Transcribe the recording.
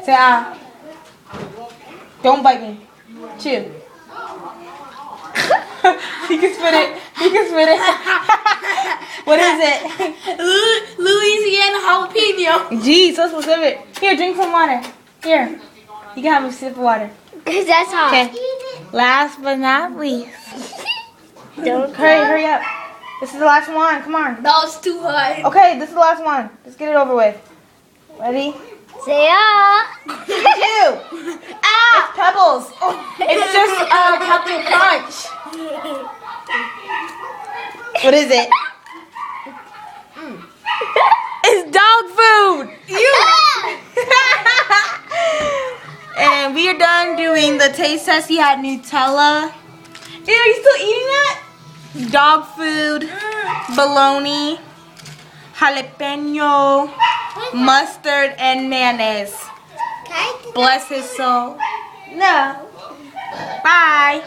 Say ah. Don't bite me. Chew. He can spit it. He can spit it. What is it? Louisiana jalapeno. Gee, so specific. Here, drink some water. Here. You can have a sip of water. Cause that's hot. Okay. Last but not least. Don't Hurry up. This is the last one. Come on. That was too high. Okay, this is the last one. Let's get it over with. Ready? Say ah. Two. It's Pebbles. It's just Captain Crunch. What is it? It's dog food. And we are done doing the taste test. He had Nutella. Are you still eating that? Dog food, bologna, jalapeno, mustard, and mayonnaise. Bless his soul. No. Bye.